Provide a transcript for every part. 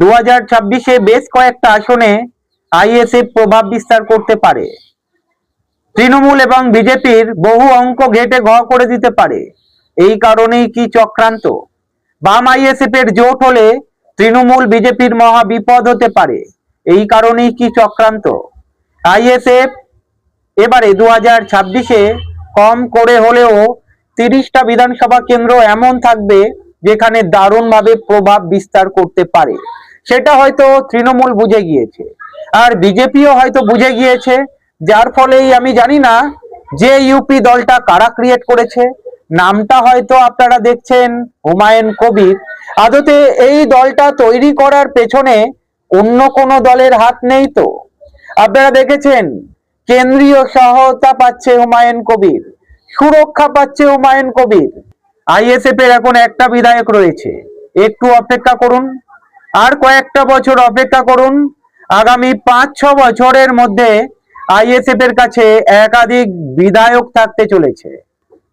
2026-এ বেশ কয়েকটা আসনে আইএসএফ প্রভাব বিস্তার করতে পারে। তৃণমূল এবং বিজেপির বহু অঙ্ক ঘেটে ঘ করে দিতে পারে। এই কারণেই কি চক্রান্ত? বাম আইএসএফ এর জোট হলে তৃণমূল বিজেপির মহা বিপদ হতে পারে। এই কারণেই কি চক্রান্ত? আইএসএফ এবারে 2026-এ কম করে হলেও 30টা বিধানসভা কেন্দ্র এমন থাকবে যেখানে দারুণভাবে প্রভাব বিস্তার করতে পারে। সেটা হয়তো তৃণমূল বুঝে গিয়েছে, আর বিজেপিও হয়তো বুঝে গিয়েছে, যার ফলেই আমি জানি না যে ইউপি দলটা কারা ক্রিয়েট করেছে। নামটা হয়তো আপনারা দেখছেন হুমায়ুন কবির। আদতে এই দলটা তৈরি করার পেছনে অন্য কোনো দলের হাত নেই তো। আপনারা দেখেছেন কেন্দ্রীয় সহায়তা পাচ্ছে হুমায়ুন কবির, সুরক্ষা পাচ্ছে হুমায়ুন কবির। আইএসএফ এর এখন একটা বিধায়ক রয়েছে, একটু অপেক্ষা করুন, আর কয়েকটা বছর অপেক্ষা করুন। আগামী 5-6 বছরের মধ্যে আইএসএফ এর কাছে একাধিক বিধায়ক থাকতে চলেছে।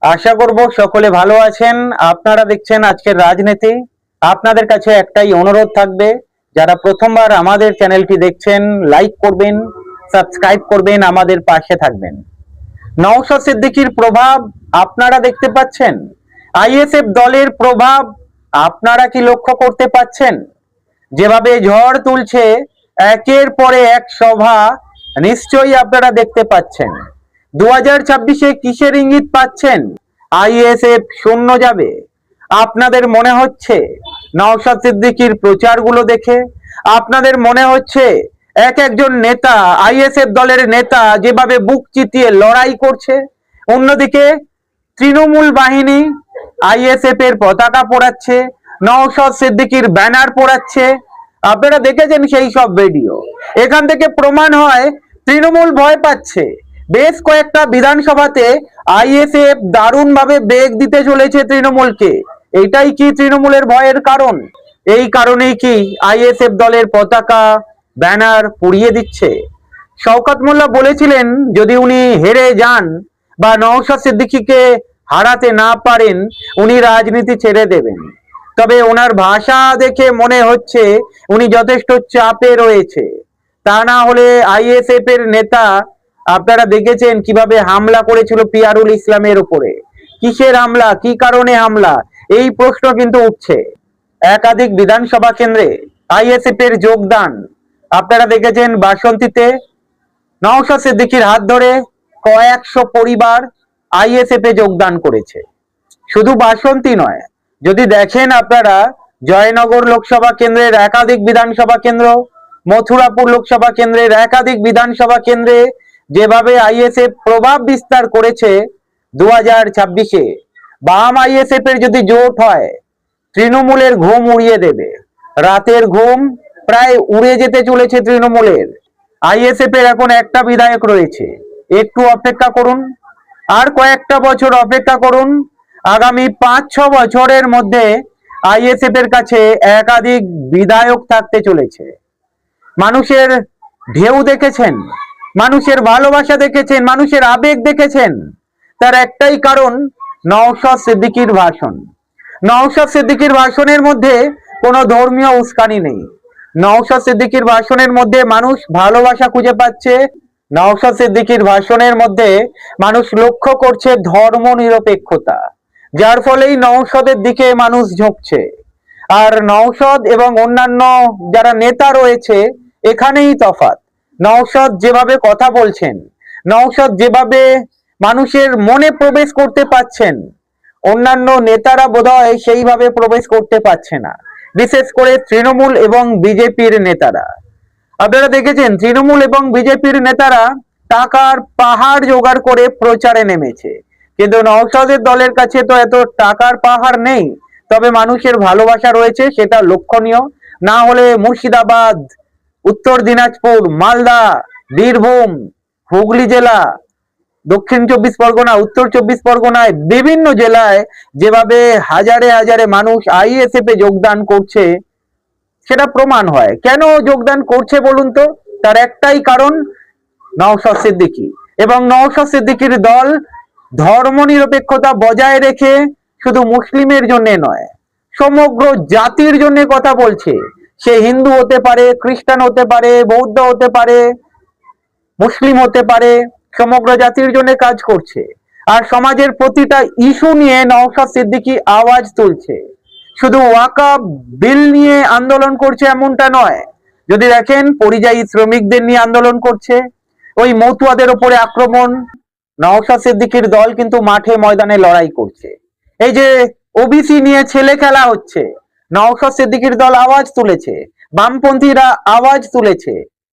আশা করব সকলে ভালো আছেন। আপনারা দেখছেন আজকের রাজনীতি। আপনাদের কাছে একটাই অনুরোধ থাকবে, যারা প্রথমবার আমাদের চ্যানেলটি দেখছেন লাইক করবেন, সাবস্ক্রাইব করবেন, আমাদের পাশে থাকবেন। নওশাদ সিদ্দিকীর প্রভাব আপনারা দেখতে পাচ্ছেন? আইএসএফ দলের প্রভাব আপনারা কি লক্ষ্য করতে পাচ্ছেন? যেভাবে ঝড় তুলছে একের পরে এক সভা, নিশ্চয়ই আপনারা দেখতে পাচ্ছেন। 2026-এ কিসের ইঙ্গিত পাচ্ছেন? আইএসএফ শূন্য যাবে। আপনাদের মনে হচ্ছে নওশাদ সিদ্দিকীর প্রচারগুলো দেখে? আপনাদের মনে হচ্ছে এক একজন নেতা, আইএসএফ দলের নেতা যেভাবে বুক চিতিয়ে লড়াই করছে, অন্যদিকে তৃণমূল বাহিনী আইএসএফ এর পতাকা পোড়াচ্ছে, নওশাদ সিদ্দিকীর ব্যানার পোড়াচ্ছে? আপনারা দেখেছেন সেই সব ভিডিও। এখান থেকে প্রমাণ হয় তৃণমূল ভয় পাচ্ছে। বেশ কয়েকটা বিধানসভাতে আইএসএফ দারুণভাবে বেগ দিতে চলেছে তৃণমূলকে। এটাই কি তৃণমূলের ভয়ের কারণ? এই কারণেই কি আইএসএফ দলের পতাকা, ব্যানার পুড়িয়ে দিচ্ছে? শওকত মোল্লা বলেছিলেন যদি উনি হেরে যান বা নওশাদ সিদ্দিকীকে হারাতে না পারেন, উনি রাজনীতি ছেড়ে দেবেন। তবে ওনার ভাষা দেখে মনে হচ্ছে উনি যথেষ্ট চাপে রয়েছে। তা না হলে আইএসএফ এর নেতা, আপনারা দেখেছেন কিভাবে হামলা করেছিল পিয়ারুল ইসলামের উপরে। কিসের হামলা, কি কারণে হামলা, এই প্রশ্ন কিন্তু উঠছে। একাধিক বিধানসভা কেন্দ্রে আইএসএফ এর যোগদান আপনারা দেখেছেন। বাসন্তীতে নওশাদ সিদ্দিকীর হাত ধরে কয়েকশো পরিবার আইএসএফ এ যোগদান করেছে। শুধু বাসন্তী নয়, যদি দেখেন আপনারা জয়নগর লোকসভা কেন্দ্রের একাধিক বিধানসভা কেন্দ্র, মথুরাপুর লোকসভা কেন্দ্রের একাধিক বিধানসভা কেন্দ্রে যেভাবে আইএসএফ প্রভাব বিস্তার করেছে 2026-এ, বাম আইএসএফ এর যদি জোট হয় তৃণমূলের ঘুম উড়িয়ে দেবে। রাতের ঘুম প্রায় উড়ে যেতে চলেছে তৃণমূলের। আইএসএফ এর এখন একটা বিধায়ক রয়েছে, একটু অপেক্ষা করুন, আর কয়েকটা বছর অপেক্ষা করুন। আগামী 5-6 বছরের মধ্যে আইএসএফ এর কাছে একাধিক বিধায়ক থাকতে চলেছে। মানুষের ঢেউ দেখেছেন, মানুষের ভালোবাসা দেখেছেন, মানুষের আবেগ দেখেছেন। তার একটাই কারণ, নওশাদ সিদ্দিকীর ভাষণ। নওশাদ সিদ্দিকীর ভাষণের মধ্যে কোনো ধর্মীয় উস্কানি নেই। নওশাদ সিদ্দিকীর ভাষণের মধ্যে মানুষ ভালোবাসা খুঁজে পাচ্ছে। নওশাদ সিদ্দিকীর ভাষণের মধ্যে মানুষ লক্ষ্য করছে ধর্ম নিরপেক্ষতা, যার ফলেই নওশাদের দিকে মানুষ ঝুঁকছে। আর নওশাদ এবং অন্যান্য যারা নেতা রয়েছে, এখানেই তফাৎ। নওশাদ যেভাবে কথা বলছেন, নওশাদ যেভাবে মানুষের মনে প্রবেশ করতে পাচ্ছেন, অন্যান্য নেতারা বোধহয় সেইভাবে প্রবেশ করতে পারছে না, বিশেষ করে তৃণমূল এবং বিজেপির নেতারা। আপনারা দেখেছেন তৃণমূল এবং বিজেপির নেতারা টাকার পাহাড় জোগাড় করে প্রচারে নেমেছে, কিন্তু নওশাদের দলের কাছে তো এত টাকার পাহাড় নেই। তবে মানুষের ভালোবাসা রয়েছে, সেটা লক্ষণীয়। না হলে মুর্শিদাবাদ, উত্তর দিনাজপুর, মালদা, বীরভূম, হুগলি জেলা, দক্ষিণ 24 পরগনা, উত্তর 24 পরগনায় বিভিন্ন জেলায় যেভাবে হাজারে হাজারে মানুষ আইএসএফ এ যোগদান করছে, সেটা প্রমাণ হয়। কেন যোগদান করছে বলুন তো? তার একটাই কারণ, নওশাদ সিদ্দিকী এবং নওশাদ সিদ্দিকীর দল ধর্মনিরপেক্ষতা বজায় রেখে শুধু মুসলিমের জন্য নয়, সমগ্র জাতির জন্য কথা বলছে। সে হিন্দু হতে পারে, খ্রিস্টান হতে পারে, বৌদ্ধ হতে পারে, মুসলিম হতে পারে, সমগ্র জাতির জন্য কাজ করছে। আর সমাজের প্রতিটা ইস্যু নিয়ে নওশাদ সিদ্দিকী আওয়াজ তুলছে। শুধু ওয়াকফ বিল নিয়ে আন্দোলন করছে এমনটা নয়, যদি দেখেন পরিযায়ী শ্রমিকদের নিয়ে আন্দোলন করছে, ওই মতুয়াদের উপরে আক্রমণ, নওশাদ সিদ্দিকীর দল কিন্তু মাঠে ময়দানে লড়াই করছে। এই যে ওবিসি নিয়ে ছেলে খেলা হচ্ছে, নওশাদ সিদ্দিকীর দল আওয়াজ তুলেছে, বামপন্থীরা আওয়াজ তুলেছে।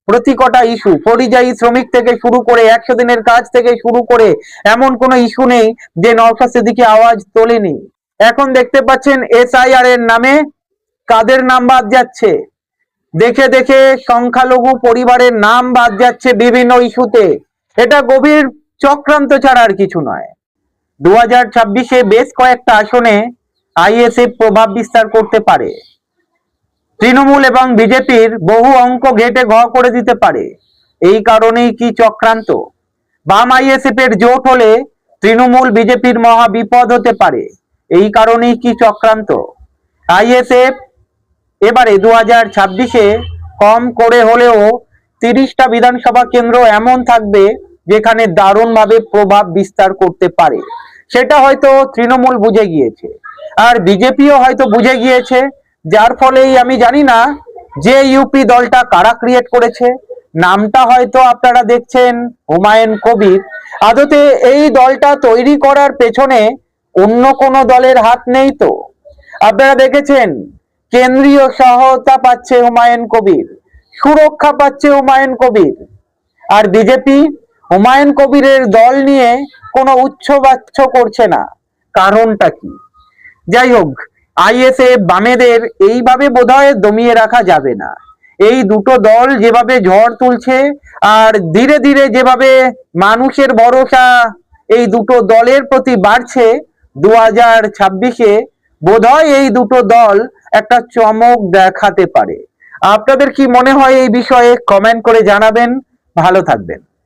প্রতি কটা ইস্যু, পরিযায়ী শ্রমিক থেকে শুরু করে 100 দিনের কাজ থেকে শুরু করে এমন কোনো ইস্যু নেই যে নওশাদ সিদ্দিকী আওয়াজ তোলেনি। এখন দেখতে পাচ্ছেন SIR এর নামে কাদের নাম বাদ যাচ্ছে, দেখে দেখে সংখ্যালঘু পরিবারের নাম বাদ যাচ্ছে বিভিন্ন ইস্যুতে। এটা গভীর চক্রান্ত ছাড়া আর কিছু নয়। 2026-এ বেশ কয়েকটা আসনে ISF প্রভাব বিস্তার করতে পারে। তৃণমূল এবং বিজেপির বহু অঙ্ক ঘেটে ঘ করে দিতে পারে। এই কারণেই কি চক্রান্ত? বাম ISF এর জোট হলে তৃণমূল বিজেপির মহা বিপদ হতে পারে। এই কারণেই কি চক্রান্ত? ISF এবারে 2026-এ কম করে হলেও 30টা বিধানসভা কেন্দ্র এমন থাকবে যেখানে দারুণভাবে প্রভাব বিস্তার করতে পারে। সেটা হয়তো তৃণমূল বুঝে গিয়েছে, আর বিজেপিও হয়তো বুঝে গিয়েছে, যার ফলেই আমি জানি না যে ইউপি দলটা কারা ক্রিয়েট করেছে, নামটা হয়তো আপনারা দেখছেন হুমায়ুন কবির। আদতে এই দলটা তৈরি করার পেছনে অন্য কোনো দলের হাত নেই তো। আপনারা দেখেছেন কেন্দ্রীয় সহায়তা পাচ্ছে হুমায়ুন কবির, সুরক্ষা পাচ্ছে হুমায়ুন কবির, আর বিজেপি হুমায়ুন কবিরের দল নিয়ে কোনো উচ্চবাচ্য করছে না। কারণটা কি? যাই হোক, ISF বামেদের এইভাবে বোধহয় দমিয়ে রাখা যাবে না। এই দুটো দল যেভাবে ঝড় তুলছে আর ধীরে ধীরে যেভাবে মানুষের ভরসা এই দুটো দলের প্রতি বাড়ছে, 2026-এ বোধহয় এই দুটো দল একটা চমক দেখাতে পারে। আপনাদের কি মনে হয় এই বিষয়ে? কমেন্ট করে জানাবেন। ভালো থাকবেন।